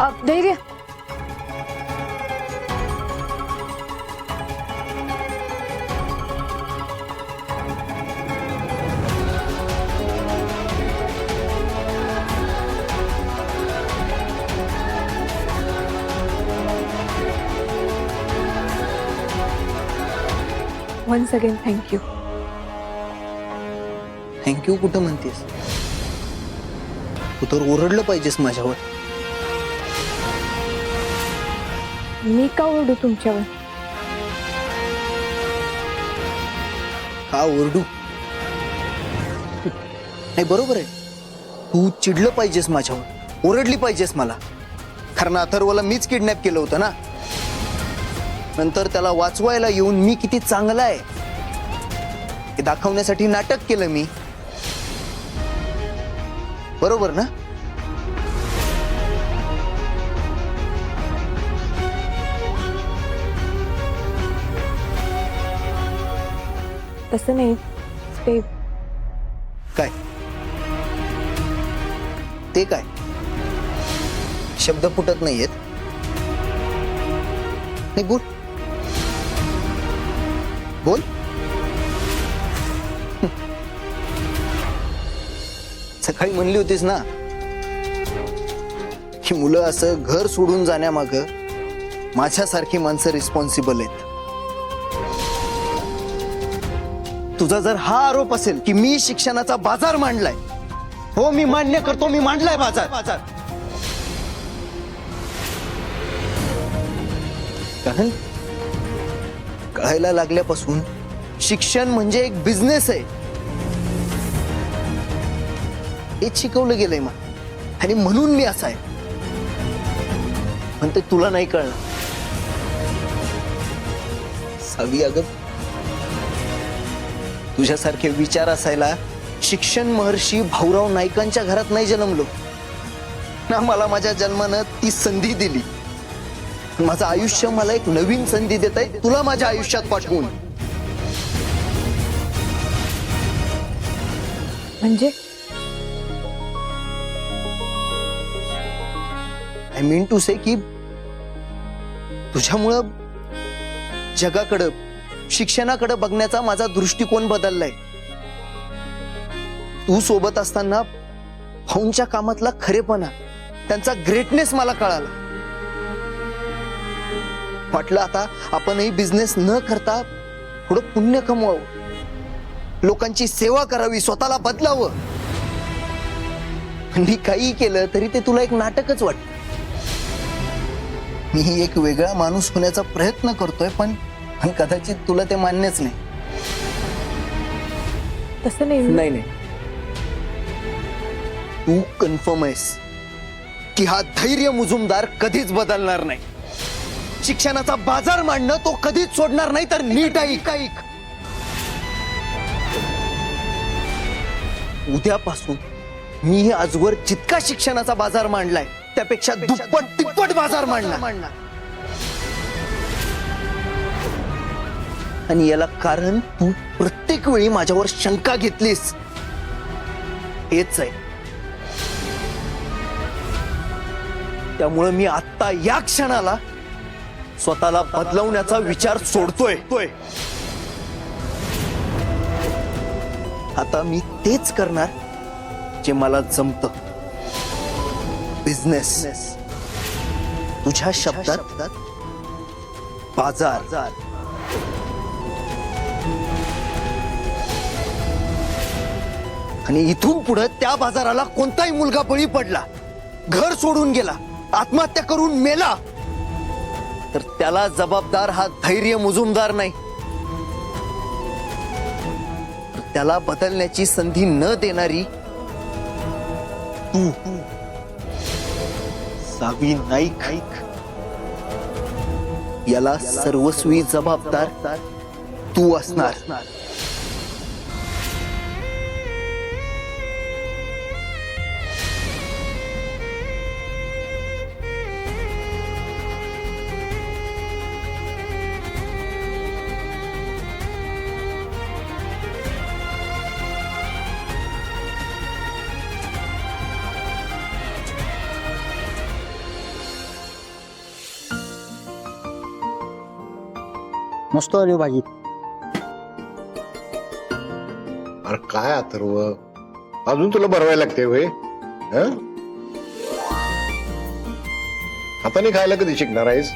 धैर्य. Once again thank you. Thank you कुठं म्हणतेस? तू तर ओरडलं पाहिजेस माझ्यावर. मी का ओरडू तुमच्यावर? का ओरडू? नाही, बरोबर आहे. तू चिडलं पाहिजेस माझ्यावर, ओरडली पाहिजेस मला. कारण अथर्वला मीच किडनॅप केलं होतं ना. नंतर त्याला वाचवायला येऊन मी किती चांगला आहे हे दाखवण्यासाठी नाटक केलं मी. बरोबर ना? तसं नाही ते. काय ते? काय शब्द फुटत नाहीयेत? नाही, बोल बोल. सकाळी म्हणली होतीस ना की मुलं असं घर सोडून जाण्यामागं माझ्यासारखी माणसं रिस्पॉन्सिबल आहेत. तुझा जर हा आरोप असेल की मी शिक्षणाचा बाजार मांडलाय, हो मी मान्य करतो, मी मांडलाय बाजार. कारण कळायला लागल्यापासून शिक्षण म्हणजे एक बिझनेस आहे हे शिकवलं गेलंय मला. आणि म्हणून मी असा आहे. म्हणते तुला नाही कळलं. सावी, अगं तुझ्यासारखे विचार असायला शिक्षण महर्षी भाऊराव नाईकांच्या घरात नाही जन्मलो ना. मला माझ्या जन्मानं ती संधी दिली. माझं आयुष्य मला एक नवीन संधी देत आहे तुला माझ्या आयुष्यात पाठवून. म्हणजे आय मीन टू से की तुझ्यामुळं जगाकडं, शिक्षणाकडे बघण्याचा माझा दृष्टिकोन बदललाय. तू सोबत असताना भाऊंच्या कामातला खरेपणा, त्यांचा ग्रेटनेस मला कळाला. वाटलं आता आपणही बिझनेस न करता थोडं पुण्य कमवावं, लोकांची सेवा करावी, स्वतःला बदलावं. मी काही केलं तरी ते तुला एक नाटकच वाटतं. मी एक वेगळा माणूस होण्याचा प्रयत्न करतोय, पण कदाचित तुला ते मान्यच नाही. तसं नाही. नाही, तू कन्फर्म आहेस की हा धैर्य मुजुमदार कधीच बदलणार नाही. शिक्षणाचा बाजार मांडणं तो कधीच सोडणार नाही. तर नीट ऐक. उद्यापासून मी आजवर जितका शिक्षणाचा बाजार मांडलाय त्यापेक्षा दुप्पट तिप्पट बाजार मांडणार. आणि याला कारण तू प्रत्येक वेळी माझ्यावर शंका घेतलीस हेच आहे. त्यामुळे मी आता या क्षणाला स्वतःला बदलवण्याचा विचार सोडतोय. आता मी तेच करणार जे मला जमतं. बिझनेस, तुझ्या शब्दात बाजार. आणि इथून पुढे त्या बाजाराला कोणताही मुलगा बळी पडला, घर सोडून गेला, आत्महत्या करून मेला, तर त्याला जबाबदार हा धैर्य मुजुमदार नाही, तर त्याला बदलण्याची संधी न देणारी तू सावी नाईक. याला सर्वस्वी जबाबदार तू असणार. मस्त आली हो भाजी. अरे काय अथर्व, अजून तुला भरवायला लागते होय? हं? हाताने खायला कधी शिकणार आहेस?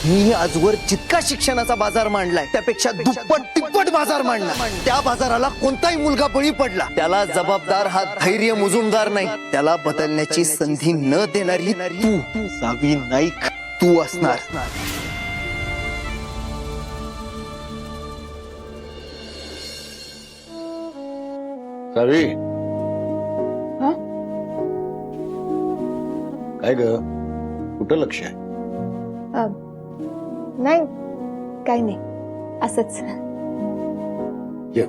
मी आजवर जितका शिक्षणाचा बाजार मांडलाय त्यापेक्षा दुप्पट तिप्पट बाजार मांडला. त्या बाजाराला कोणताही मुलगा बळी पडला त्याला जबाबदार हा धैर्य मुजुमदार नाही, त्याला बदलण्याची संधी न देणारी तू सावी नाईक तू असणार. सावी, हा? काय ग, कुठं लक्ष आहे? नाही काही नाही असंच. ये.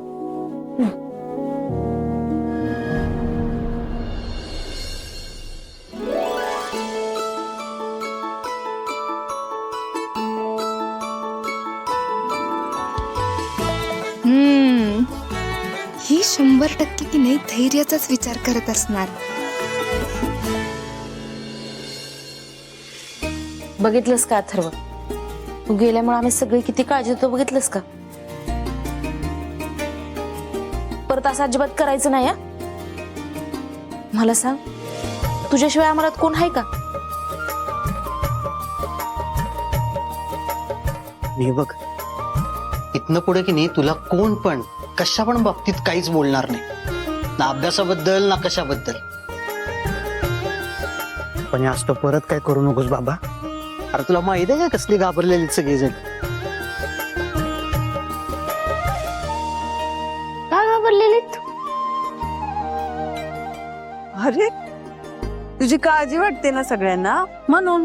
ही 100% की नाही धैर्याचाच विचार करत असणार. बघितलंस का अथर्व, तू गेल्यामुळे आम्ही सगळी किती काळजी होतो बघितलंस का. परत असं अजिबात करायचं नाही. मला सांग, तुझ्याशिवाय आम्हाला कोण आहे का? मी बघ, इथनं पुढे की नाही तुला कोण पण कशा पण बाबतीत काहीच बोलणार नाही, ना अभ्यासाबद्दल ना कशाबद्दल. पण हे असं परत काय करू नकोस बाबा. अरे तुला माहिती आहे का कसली घाबरलेली सगळेजण. का घाबरलेली? अरे तुझी काळजी वाटते ना सगळ्यांना म्हणून.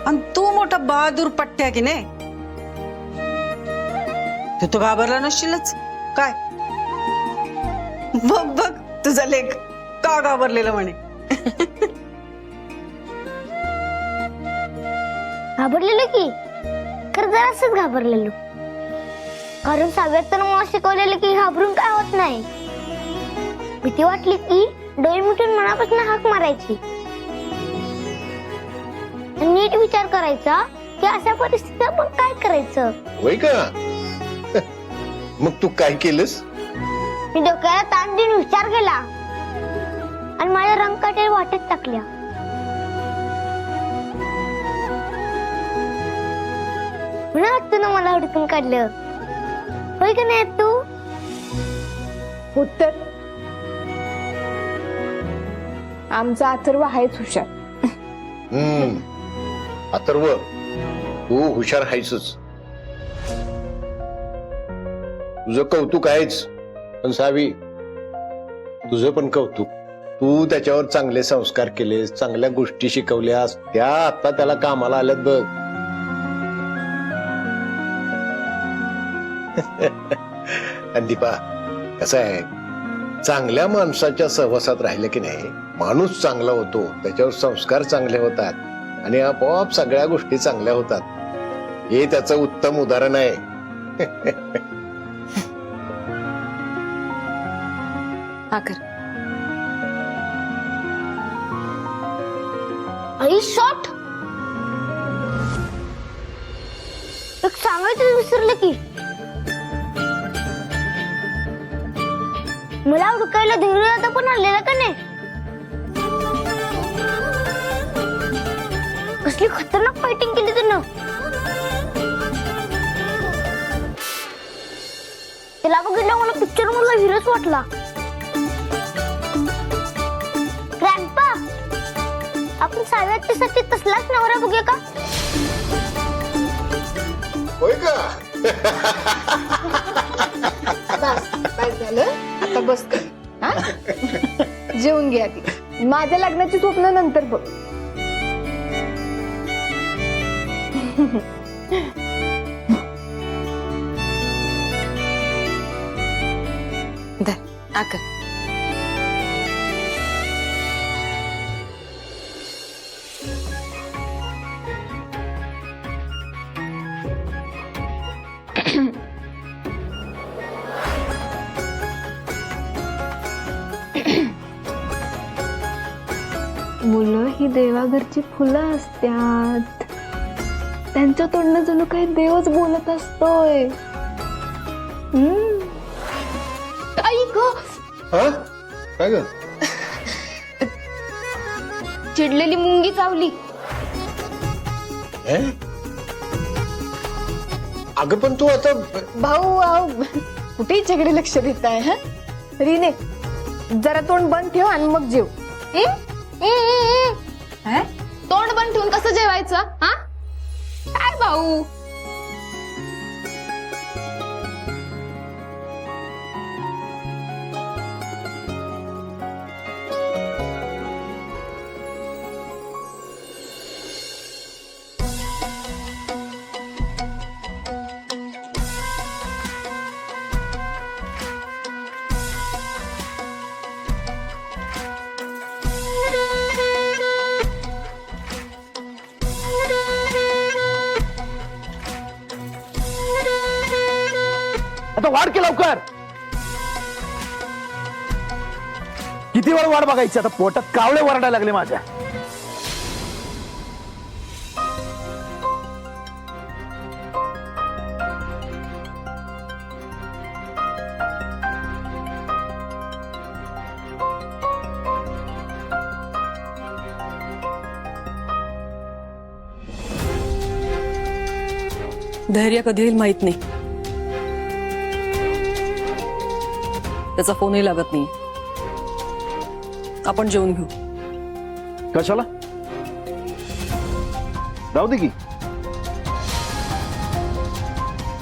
आणि तू मोठा बहादूर पट्ट्या की नाही, तू घाबरला नसशीलच काय. बघ बघ तुझा लेख का घाबरलेला म्हणे. घाबरलेलो की खरं जरासच घाबरलेलो, कारण सगळ्यात मला शिकवलेलं की घाबरून काय होत नाही. भीती वाटली की डोळे मिटून मनापासून हाक मारायची, नीट विचार करायचा की अशा परिस्थितीत आपण काय करायचं. होय का? मग तू काय केलंस? मी डोक्याला ताण देऊन विचार केला आणि माझ्या रंगकाठी वाटेत टाकल्या. म्हणून मला हुडकून काढलं, होय का नाही तू? उत्तर आमचा अथर्व आहेच हुशार. अथर्व, तू हुशार आहेसच. तुझं कौतुक आहेच, पण सावी तुझं पण कौतुक. तू त्याच्यावर चांगले संस्कार केलेस, चांगल्या गोष्टी शिकवल्यास, त्या आता त्याला कामाला आल्यात बघ. आणि दीपा, कसं आहे, चांगल्या माणसाच्या सहवासात राहिलं की नाही माणूस चांगला होतो, त्याच्यावर संस्कार चांगले होतात आणि आपोआप सगळ्या गोष्टी चांगल्या होतात. हे त्याचं उत्तम उदाहरण आहे. हा कर. आई शॉट एक सांगायचं विसरलं की मला हुडकायला धैर्य पण आलेला का नाही. कसली खतरनाक फायटिंग केली त्यानं. त्याला बघितलं मला पिक्चर मधला हिरोच वाटला. ग्रँडपा, आपण साव्यासाठी तसलाच नवरा बघूया का? होय का? काय झालं आता बस कर. हा? जेवून घ्या ती. माझ्या लग्नाची स्वप्न नंतर बघ. धर, हा कर. मुलं ही देवाघरची फुलं असतात. त्यांच्या तोंडनं जणू काही देवच बोलत असतोय. आई ग, हा काय ग चिडलेली मुंगी चावली. हे? अगं पण तू आता भाऊ कुठे हिच्याकडे लक्ष देत आहे? हा रीने, जरा तोंड बंद ठेव आणि मग जेव. हा? तोंड बंद ठेवून कसं जेवायचं? हा काय भाऊ? आता वाढ की लवकर. किती वेळ वाट बघायची? आता पोटात कावळे वरडायला लागले माझ्या. धैर्य कधी येईल माहित नाही. त्याचा फोनही लागत नाही. आपण जेवून घेऊ. कशाला? राहू दे की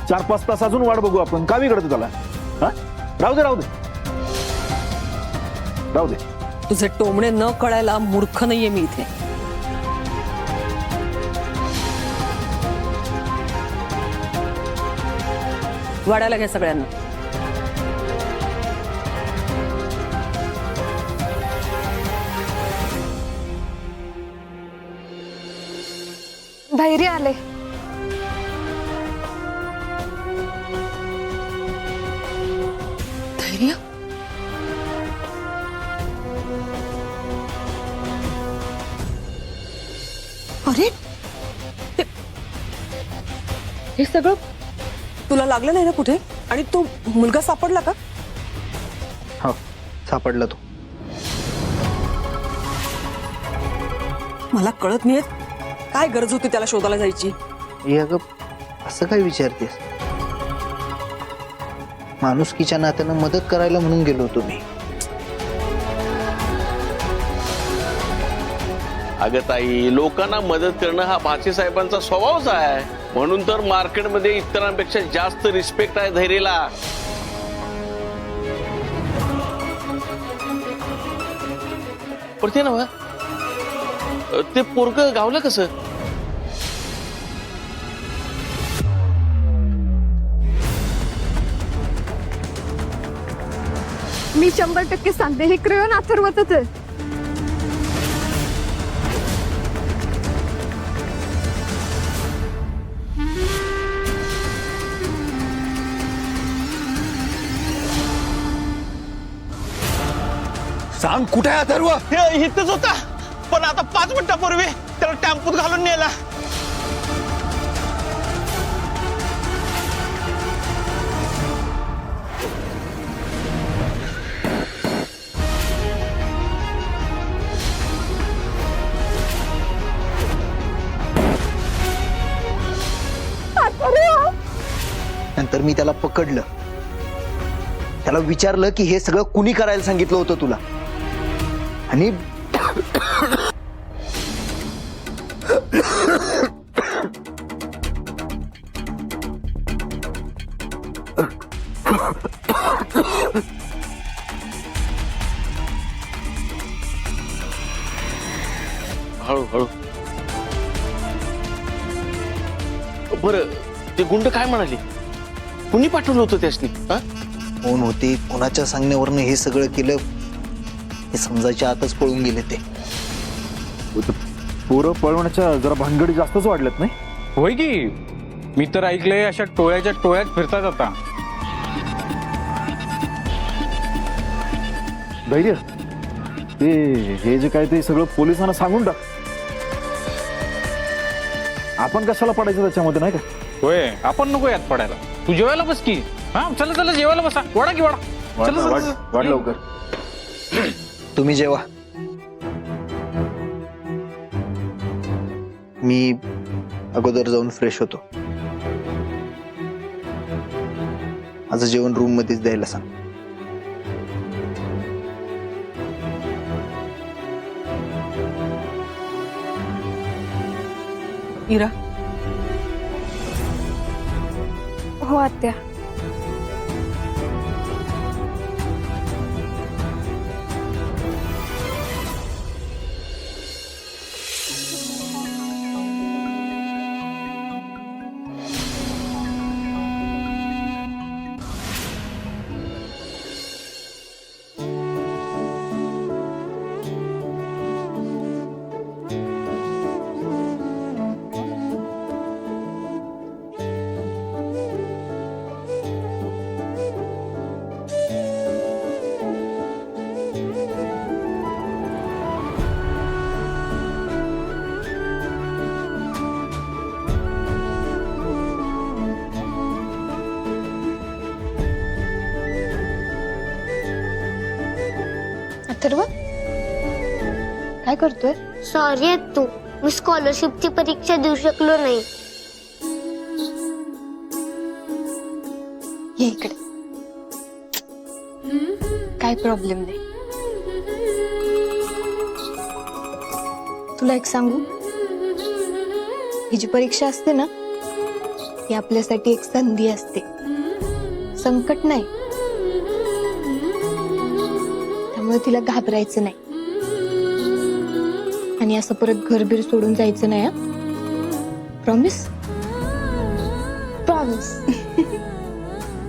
4-5 तास अजून वाट बघू आपण. का बिघडतो त्याला? हा राहू दे राहू दे राहू दे. तुझे टोमणे न कळायला मूर्ख नाहीये मी इथे. वाढायला घ्या सगळ्यांना. धैर्य आले. धैर्य? अरे हे सगळं तुला लागलं नाही ना कुठे? आणि तो मुलगा सापडला का? हो सापडला तो. मला कळत नाहीये काय गरज होती त्याला शोधायला जायची. हे अगं असं काय विचारतेस? माणुसकीच्या नात्यानं मदत करायला म्हणून गेलो होतो मी. अगं ताई, लोकांना मदत करणं हा भाचे साहेबांचा स्वभावच आहे. म्हणून तर मार्केटमध्ये इतरांपेक्षा जास्त रिस्पेक्ट आहे धैर्यला. पण ते नव्ह, ते पोरगं गावलं कसं? मी 100% सांगते, हे क्रेयॉन अथर्वतच आहे. सांग कुठे आहे अथर्व? इथंच होता, पण आता 5 मिनिटापूर्वी त्याला टॅम्पूत घालून नेला. नंतर मी त्याला पकडलं. त्याला विचारलं की हे सगळं कुणी करायला सांगितलं होतं तुला? आणि हळूहळू. बरं, ते गुंड काय म्हणाली? कुणी पाठवलं होतं त्यासनी? कोण होते, कोणाच्या सांगण्यावरनं हे सगळं केलं हे समजायच्या आतच पळून गेले ते. पोरं पळवण्याच्या जरा भानगडी जास्तच वाढल्यात नाही? होय की, मी तर ऐकलंय अशा टोळ्याच्या टोळ्यात फिरतात आता. धैर्य, हे जे काय ते सगळं पोलिसांना सांगून टाक. आपण कशाला पडायचं त्याच्यामध्ये, नाही का? होय, आपण नको यात पडायला. तू जेवायला बस की. हा, चला चला जेवायला बसा. वडा की वडा. चला, चला, चला. वाढ लवकर. तुम्ही जेवा, मी अगोदर जाऊन फ्रेश होतो. माझं जेवण रूम मध्येच द्यायला सांग. इरा, हो आत्या. अथर्व, काय करतोय? सॉरी तू, मी स्कॉलरशिपची परीक्षा देऊ शकलो नाही. ये इकडे. काय प्रॉब्लेम नाही. तुला एक सांगू, ही जी परीक्षा असते ना, ही आपल्यासाठी एक संधी असते, संकट नाही. त्यामुळे तिला घाबरायचं नाही आणि असं परत घरबीर सोडून जायचं नाही. प्रॉमिस? प्रॉमिस.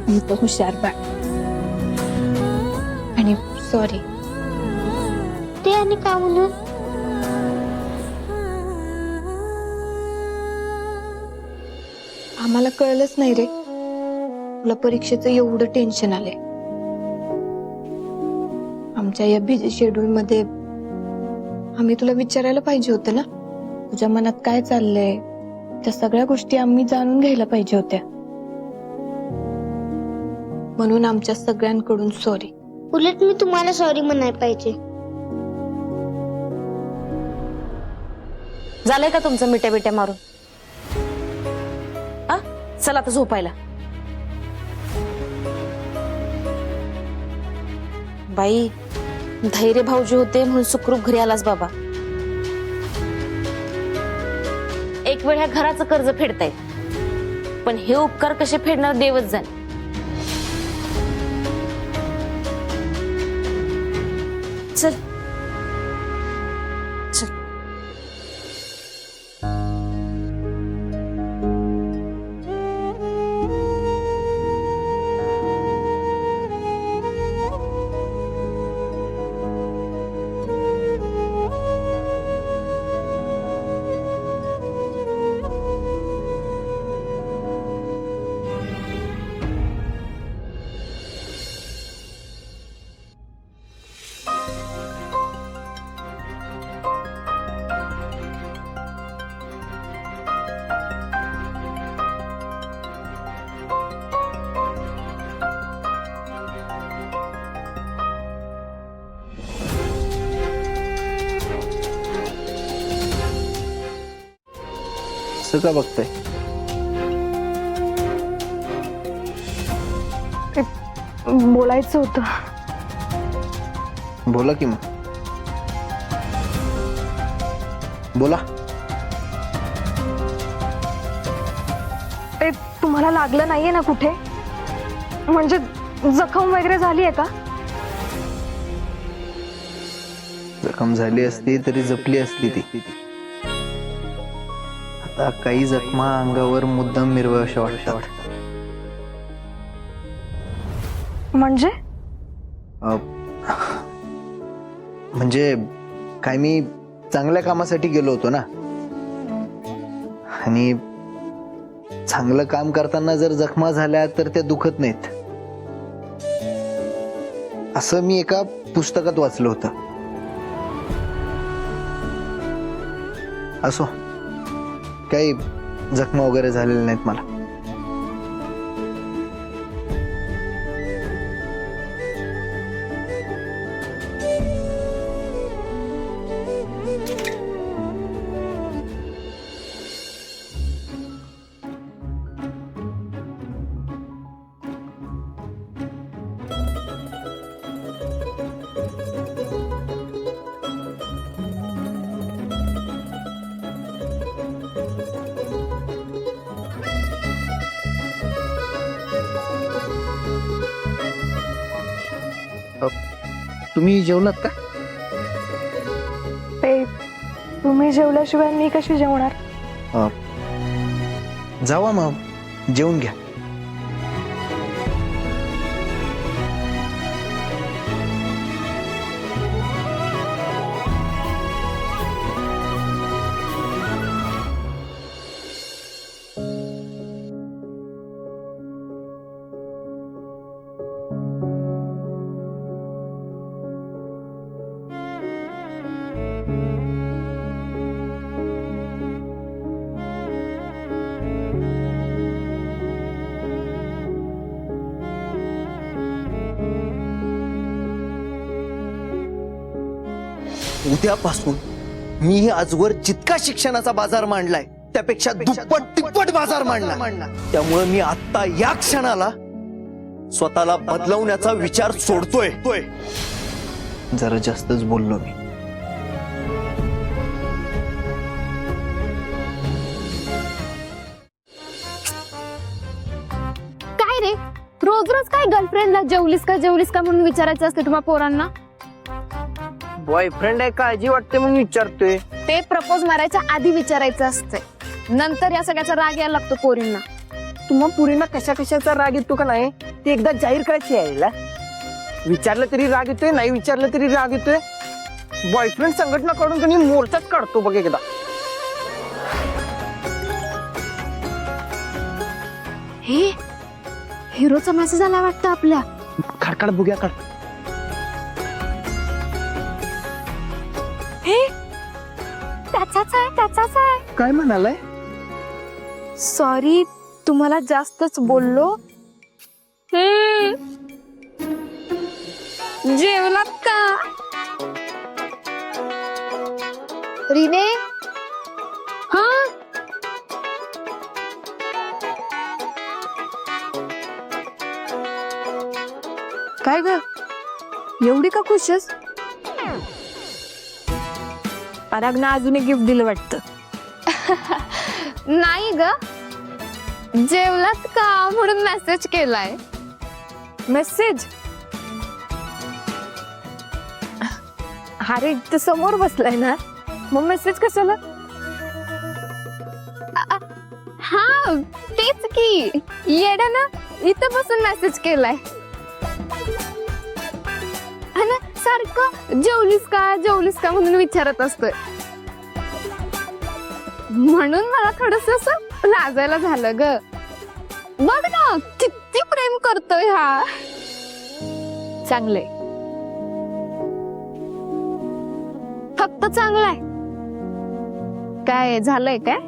मी तर हुशार बाळ. आणि सॉरी. ते आणि का म्हणून? आम्हाला कळलंच नाही रे, तुला परीक्षेचं एवढं टेन्शन आलंय. आमच्या या बिझी शेड्यूल मध्ये आम्ही तुला विचारायला पाहिजे होतं ना, तुझ्या मनात काय चाललंय. त्या सगळ्या गोष्टी आम्ही जाणून घ्यायला पाहिजे होत्या. म्हणून आमच्या सगळ्यांकडून सॉरी. उलट मी तुम्हाला सॉरी म्हणायला पाहिजे. झालंय का तुमचं मिट्या बिट्या मारून? हा, चला आता झोपायला. बाई, धैर्य भाऊजी होते म्हणून सुखरूप घरी आलास बाबा. एक वेळ ह्या घराचं कर्ज फेडतायत, पण हे उपकार कसे फेडणार देवच जाणे. चल चल. असं का बघताय? बोलायचं होतं. बोला की मग, बोला. ते तुम्हाला लागलं नाहीये ना कुठे? म्हणजे जखम वगैरे झालीये का? जखम झाली असती तरी जपली असती ती. आता काही जखमा अंगावर मुद्दाम मिरवाव्याशा वाटतात. म्हणजे म्हणजे काय, मी चांगल्या कामासाठी गेलो होतो ना, आणि चांगलं काम करताना जर जखमा झाल्या तर त्या दुखत नाहीत, असं मी एका पुस्तकात वाचलं होतं. असो, काही जखमा वगैरे झालेल्या नाहीत मला. तुम्ही जेवलात का? ते तुम्ही जेवल्याशिवाय मी कशी जेवणार? जावा मग जेवून घ्या. उद्यापासून मी आजवर जितका शिक्षणाचा बाजार मांडलाय त्यापेक्षा दुप्पट तिप्पट बाजार मांडला. त्यामुळे मी आता या क्षणाला स्वतःला बदलवण्याचा विचार सोडतोय. जरा जास्तच बोललो मी. काय रे, रोज रोज काय गर्लफ्रेंडला जेवलीस का म्हणून विचारायचं असते तुम्हा पोरांना? बॉयफ्रेंड आहे, काळजी वाटते म्हणून विचारतोय. ते प्रपोज मारायच्या आधी विचारायचं असते, नंतर या सगळ्याचा राग यायला लागतो पोरींना. तुम्हा पुरींना कशा कशाचा राग येतो का नाही ते एकदा जाहीर करायची यायला. विचारलं तरी राग येतोय, नाही विचारलं तरी राग येतोय. बॉयफ्रेंड संघटना कडून तुम्ही मोर्चाच काढतो बघ एकदा. हे हिरोचा मेसेज आला वाटतं आपल्या. काढ बघूया काढ. त्याचाच आहे. काय म्हणालाय? सॉरी, तुम्हाला जास्तच बोललो. जेवलात का? रीने, हा काय ग, एवढी का खुश आहेस? परागनं अजून एक गिफ्ट दिलं वाटतं. नाही ग, जेवलात का म्हणून मेसेज केलाय. मेसेज? अरे ते समोर बसलाय ना, मग मेसेज कशाला? हा तेच की, येडा ना, इथं बसून मेसेज केलाय. आणि सारखं जेवलीस का म्हणून विचारत असतोय. म्हणून मला थोडस असं लाजायला झालं ग. बघ ना किती प्रेम करतोय हा. चांगलंय. फक्त चांगलाय काय झालंय काय?